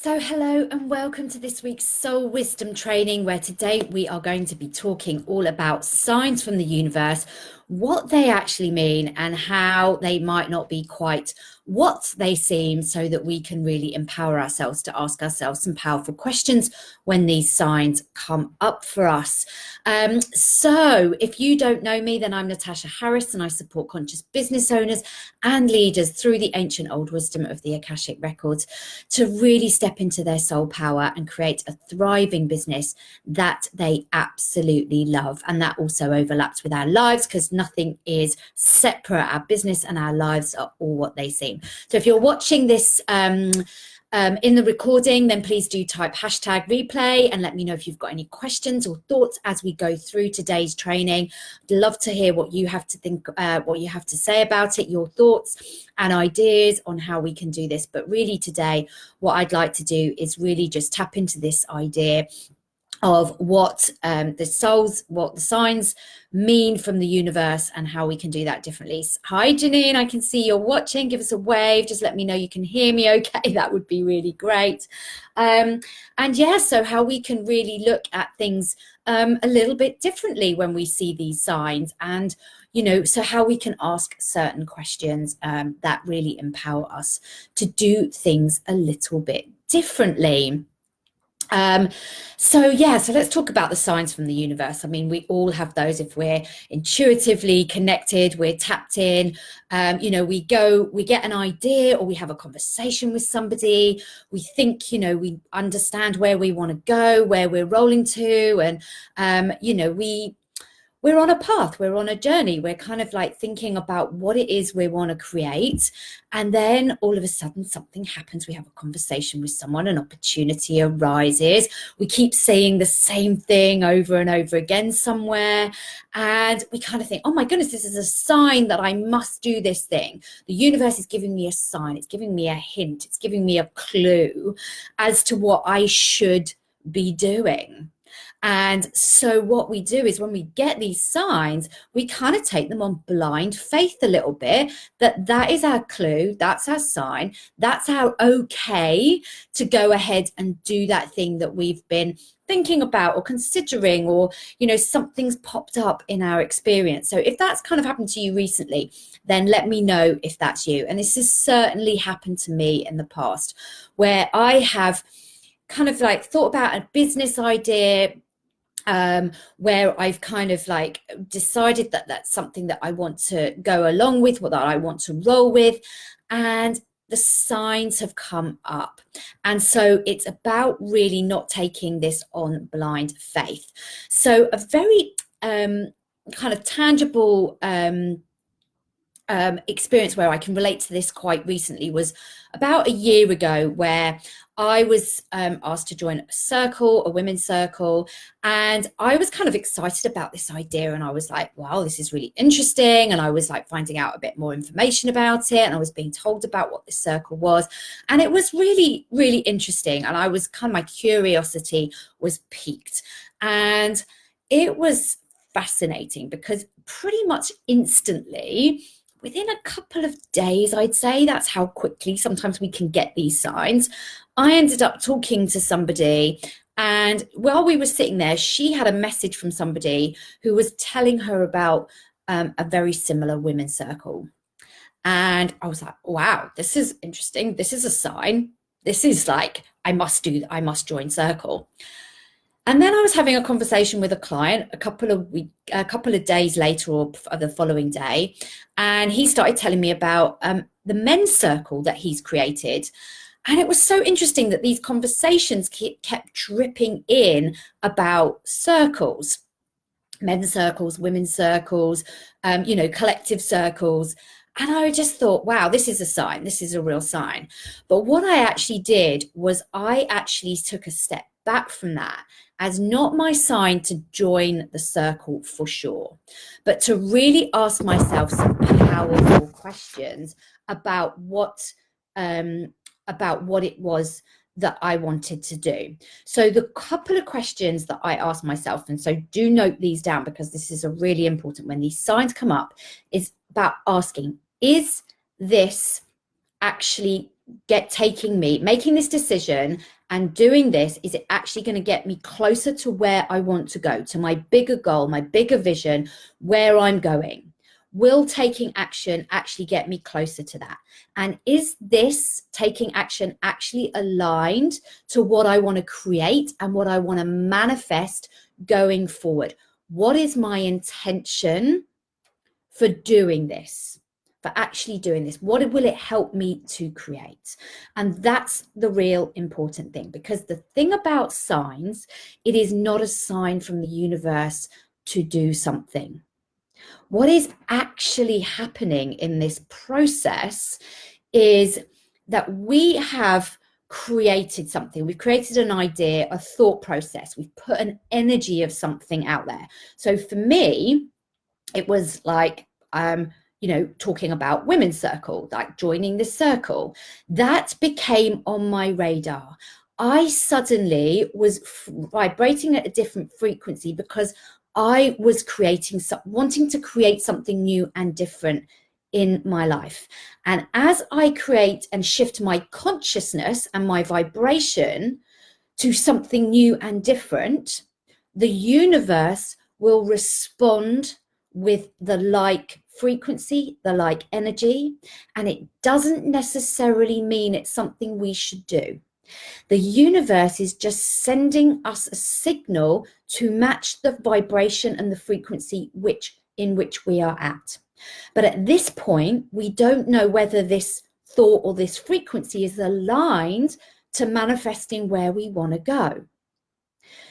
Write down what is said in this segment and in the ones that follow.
So hello and welcome to this week's Soul Wisdom training, where today we are going to be talking all about signs from the universe, what they actually mean and how they might not be quite what they seem, so that we can really empower ourselves to ask ourselves some powerful questions when these signs come up for us. So if you don't know me, then I'm Natasha Harris and I support conscious business owners and leaders through the ancient old wisdom of the Akashic records to really step into their soul power and create a thriving business that they absolutely love. And that also overlaps with our lives, because nothing is separate. Our business and our lives are all what they seem. So if you're watching this in the recording, then please do type #replay and let me know if you've got any questions or thoughts as we go through today's training. I'd love to hear what you have to think, what you have to say about it, your thoughts and ideas on how we can do this. But really today, what I'd like to do is really just tap into this idea of what the signs mean from the universe and how we can do that differently. Hi Janine, I can see you're watching. Give us a wave, just let me know you can hear me okay. That would be really great. And yeah, so how we can really look at things a little bit differently when we see these signs, and so how we can ask certain questions that really empower us to do things a little bit differently. So let's talk about the signs from the universe. I mean, we all have those. If we're intuitively connected, we're tapped in, we get an idea, or we have a conversation with somebody, we think, we understand where we want to go, where we're rolling to, and we're on a path, we're on a journey, we're kind of like thinking about what it is we want to create. And then all of a sudden something happens. We have a conversation with someone, an opportunity arises. We keep saying the same thing over and over again somewhere. And we kind of think, oh my goodness, this is a sign that I must do this thing. The universe is giving me a sign. It's giving me a hint. It's giving me a clue as to what I should be doing. And so what we do is when we get these signs, we kind of take them on blind faith a little bit, that is our clue, that's our sign, that's our okay to go ahead and do that thing that we've been thinking about or considering, or something's popped up in our experience. So if that's kind of happened to you recently, then let me know if that's you. And this has certainly happened to me in the past, where I have kind of like thought about a business idea, where I've kind of like decided that that's something that I want to go along with, what that I want to roll with, and the signs have come up. And so it's about really not taking this on blind faith. So a very kind of tangible experience where I can relate to this quite recently was about a year ago, where I was asked to join a circle, a women's circle, and I was kind of excited about this idea, and I was like, wow, this is really interesting. And I was like finding out a bit more information about it, and I was being told about what this circle was, and it was really, really interesting. And I was kind of, my curiosity was piqued, and it was fascinating because pretty much instantly, within a couple of days, I'd say, that's how quickly sometimes we can get these signs, I ended up talking to somebody, and while we were sitting there, she had a message from somebody who was telling her about a very similar women's circle. And I was like, wow, this is interesting. This is a sign. This is like, I must join circle. And then I was having a conversation with a client a couple of days later, or the following day, and he started telling me about the men's circle that he's created. And it was so interesting that these conversations kept dripping in about circles, men's circles, women's circles, collective circles. And I just thought, wow, this is a sign. This is a real sign. But what I actually did was I actually took a step back from that, as not my sign to join the circle for sure, but to really ask myself some powerful questions about what it was that I wanted to do. So the couple of questions that I asked myself, and so do note these down because this is a really important, when these signs come up, is about asking, is this actually making this decision and doing this, is it actually going to get me closer to where I want to go, to my bigger goal, my bigger vision, where I'm going? Will taking action actually get me closer to that? And is this taking action actually aligned to what I want to create and what I want to manifest going forward? What is my intention for doing this? For actually doing this? What will it help me to create? And that's the real important thing, because the thing about signs, it is not a sign from the universe to do something. What is actually happening in this process is that we have created something. We've created an idea, a thought process. We've put an energy of something out there. So for me, it was like, talking about women's circle, like joining the circle. That became on my radar. I suddenly was vibrating at a different frequency because I was wanting to create something new and different in my life. And as I create and shift my consciousness and my vibration to something new and different, the universe will respond with the like frequency, the like energy, and it doesn't necessarily mean it's something we should do. The universe is just sending us a signal to match the vibration and the frequency in which we are at. But at this point, we don't know whether this thought or this frequency is aligned to manifesting where we want to go.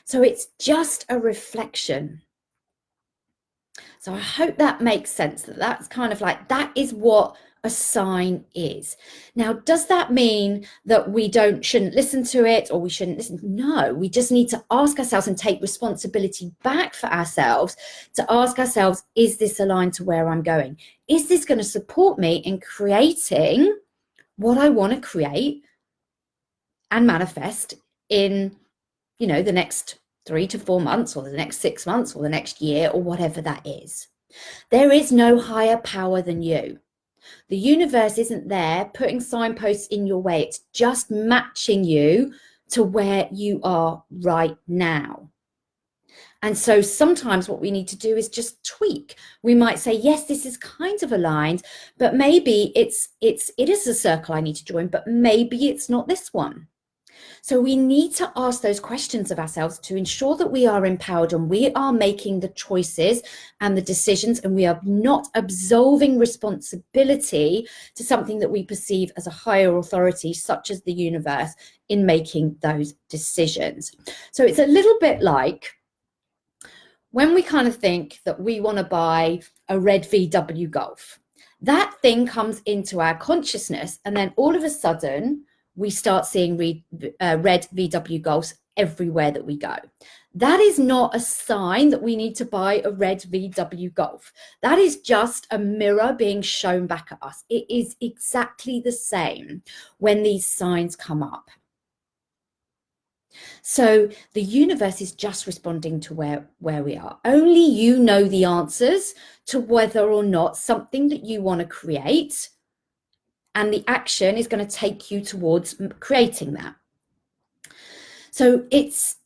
So it's just a reflection. So I hope that makes sense, that's kind of like, that is what a sign is. Now, does that mean that we shouldn't listen to it, or we shouldn't listen? No, we just need to ask ourselves and take responsibility back for ourselves to ask ourselves, is this aligned to where I'm going? Is this going to support me in creating what I want to create and manifest in, the next 3 to 4 months, or the next 6 months, or the next year, or whatever that is? There is no higher power than you. The universe isn't there putting signposts in your way. It's just matching you to where you are right now. And so sometimes what we need to do is just tweak. We might say, yes, this is kind of aligned, but maybe it is a circle I need to join, but maybe it's not this one. So we need to ask those questions of ourselves to ensure that we are empowered and we are making the choices and the decisions, and we are not absolving responsibility to something that we perceive as a higher authority, such as the universe, in making those decisions. So it's a little bit like when we kind of think that we want to buy a red VW Golf. That thing comes into our consciousness, and then all of a sudden, we start seeing red VW Golfs everywhere that we go. That is not a sign that we need to buy a red VW Golf. That is just a mirror being shown back at us. It is exactly the same when these signs come up. So the universe is just responding to where we are. Only you know the answers to whether or not something that you want to create, and the action is going to take you towards creating that. So it's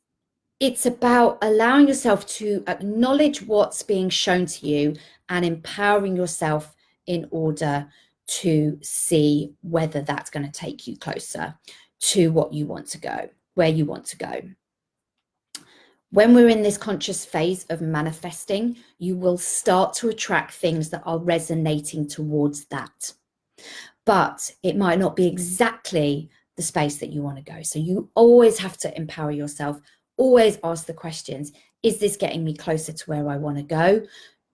about allowing yourself to acknowledge what's being shown to you and empowering yourself in order to see whether that's going to take you closer to what you want to go, where you want to go. When we're in this conscious phase of manifesting, you will start to attract things that are resonating towards that. But it might not be exactly the space that you want to go. So you always have to empower yourself, always ask the questions, is this getting me closer to where I want to go?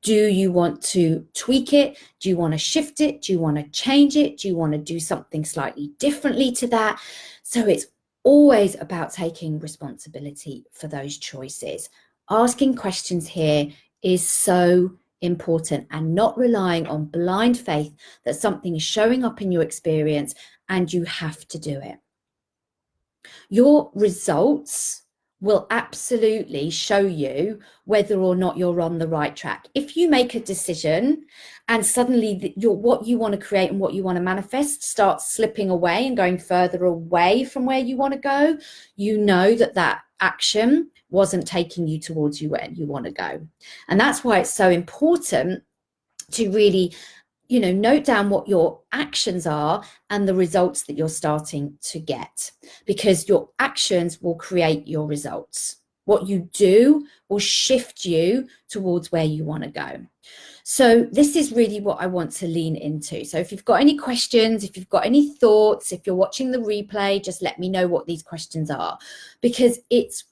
Do you want to tweak it? Do you want to shift it? Do you want to change it? Do you want to do something slightly differently to that? So it's always about taking responsibility for those choices. Asking questions here is so important, and not relying on blind faith that something is showing up in your experience and you have to do it. Your results will absolutely show you whether or not you're on the right track. If you make a decision and suddenly what you want to create and what you want to manifest starts slipping away and going further away from where you want to go, you know that that action wasn't taking you towards you where you want to go. And that's why it's so important to really, note down what your actions are and the results that you're starting to get, because your actions will create your results. What you do will shift you towards where you want to go. So this is really what I want to lean into. So if you've got any questions, if you've got any thoughts, if you're watching the replay, just let me know what these questions are, because it's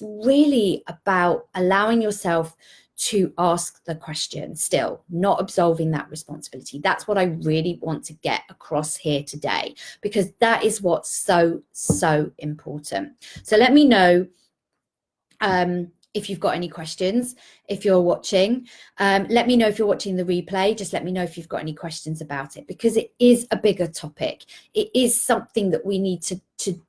really about allowing yourself to ask the question, still not absolving that responsibility. That's what I really want to get across here today, because that is what's so important. So let me know if you've got any questions, if you're watching. Let me know if you're watching the replay. Just let me know if you've got any questions about it, because it is a bigger topic. It is something that we need to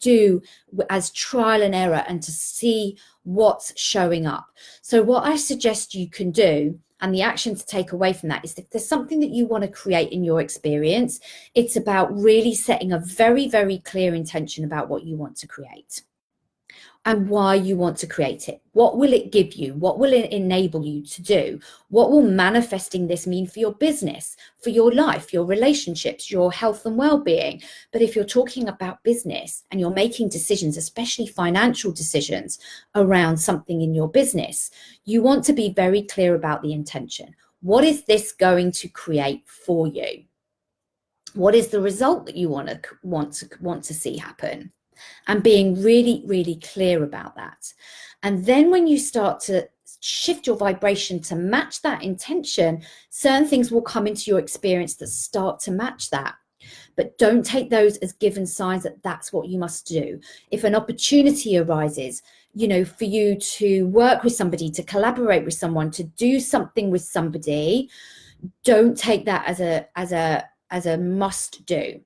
do as trial and error and to see what's showing up. So what I suggest you can do, and the action to take away from that, is if there's something that you want to create in your experience, it's about really setting a very, very clear intention about what you want to create and why you want to create it. What will it give you? What will it enable you to do? What will manifesting this mean for your business, for your life, your relationships, your health and well-being? But if you're talking about business and you're making decisions, especially financial decisions around something in your business, you want to be very clear about the intention. What is this going to create for you? What is the result that you want to see happen? And being really, really clear about that. And then when you start to shift your vibration to match that intention, certain things will come into your experience that start to match that. But don't take those as given signs that that's what you must do. If an opportunity arises, for you to work with somebody, to collaborate with someone, to do something with somebody, don't take that as a must do.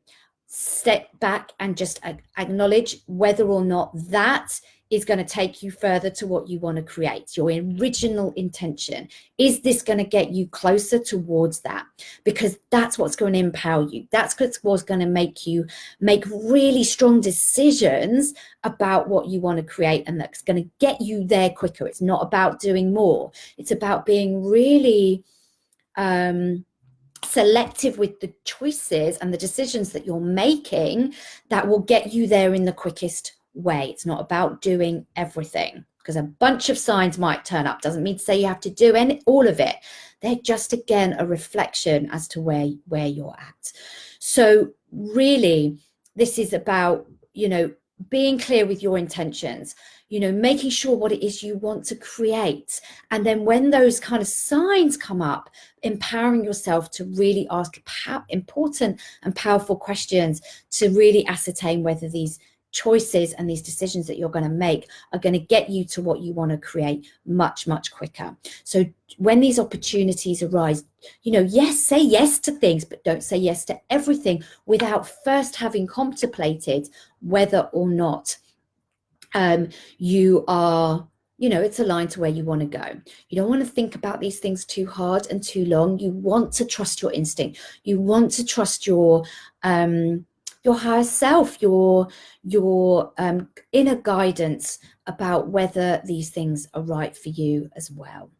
Step back and just acknowledge whether or not that is going to take you further to what you want to create, your original intention. Is this going to get you closer towards that? Because that's what's going to empower you. That's what's going to make you make really strong decisions about what you want to create, and that's going to get you there quicker. It's not about doing more. It's about being really selective with the choices and the decisions that you're making that will get you there in the quickest way. It's not about doing everything, because a bunch of signs might turn up. Doesn't mean to say you have to do all of it. They're just, again, a reflection as to where you're at. So really, this is about, being clear with your intentions, making sure what it is you want to create. And then when those kind of signs come up, empowering yourself to really ask important and powerful questions to really ascertain whether these choices and these decisions that you're going to make are going to get you to what you want to create much, much quicker. So when these opportunities arise, yes, say yes to things, but don't say yes to everything without first having contemplated whether or not you are, it's aligned to where you want to go. You don't want to think about these things too hard and too long. You want to trust your instinct. You want to trust your higher self, your inner guidance about whether these things are right for you as well.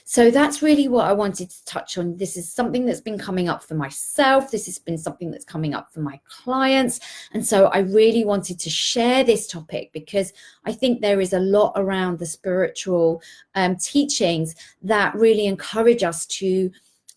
So that's really what I wanted to touch on. This is something that's been coming up for myself. This has been something that's coming up for my clients. And so I really wanted to share this topic, because I think there is a lot around the spiritual teachings that really encourage us to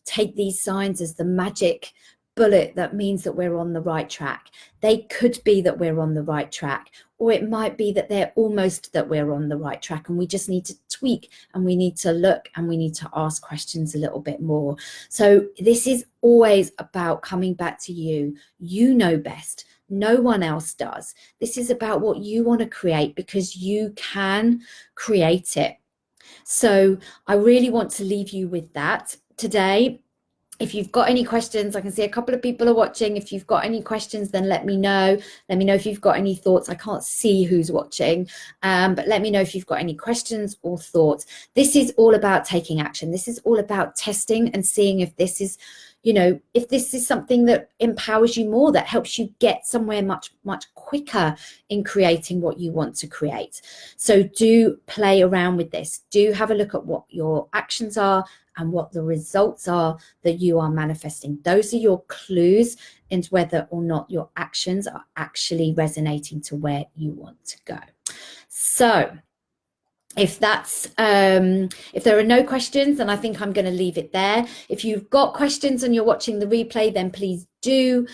take these signs as the magic bullet that means that we're on the right track. They could be that we're on the right track, or it might be that they're almost that we're on the right track, and we just need to tweak, and we need to look, and we need to ask questions a little bit more. So this is always about coming back to you. You know best. No one else does. This is about what you want to create, because you can create it. So I really want to leave you with that today. If you've got any questions, I can see a couple of people are watching. If you've got any questions, then let me know. Let me know if you've got any thoughts. I can't see who's watching, but let me know if you've got any questions or thoughts. This is all about taking action. This is all about testing and seeing if this is, you know, if this is something that empowers you more, that helps you get somewhere much, much quicker in creating what you want to create. So do play around with this. Do have a look at what your actions are and what the results are that you are manifesting. Those are your clues into whether or not your actions are actually resonating to where you want to go. So if that's if there are no questions, then I think I'm going to leave it there. If you've got questions and you're watching the replay, then please do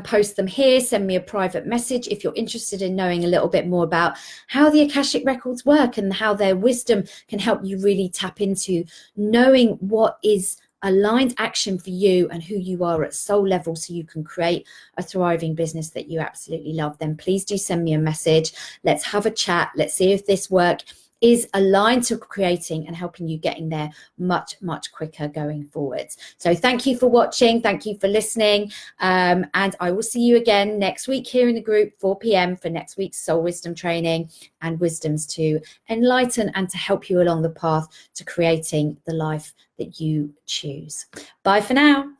post them here. Send me a private message if you're interested in knowing a little bit more about how the Akashic records work and how their wisdom can help you really tap into knowing what is aligned action for you and who you are at soul level, so you can create a thriving business that you absolutely love. Then please do send me a message. Let's have a chat. Let's see if this work is aligned to creating and helping you getting there much, much quicker going forwards. So thank you for watching. Thank you for listening. And I will see you again next week here in the group, 4 p.m. for next week's soul wisdom training and wisdoms to enlighten and to help you along the path to creating the life that you choose. Bye for now.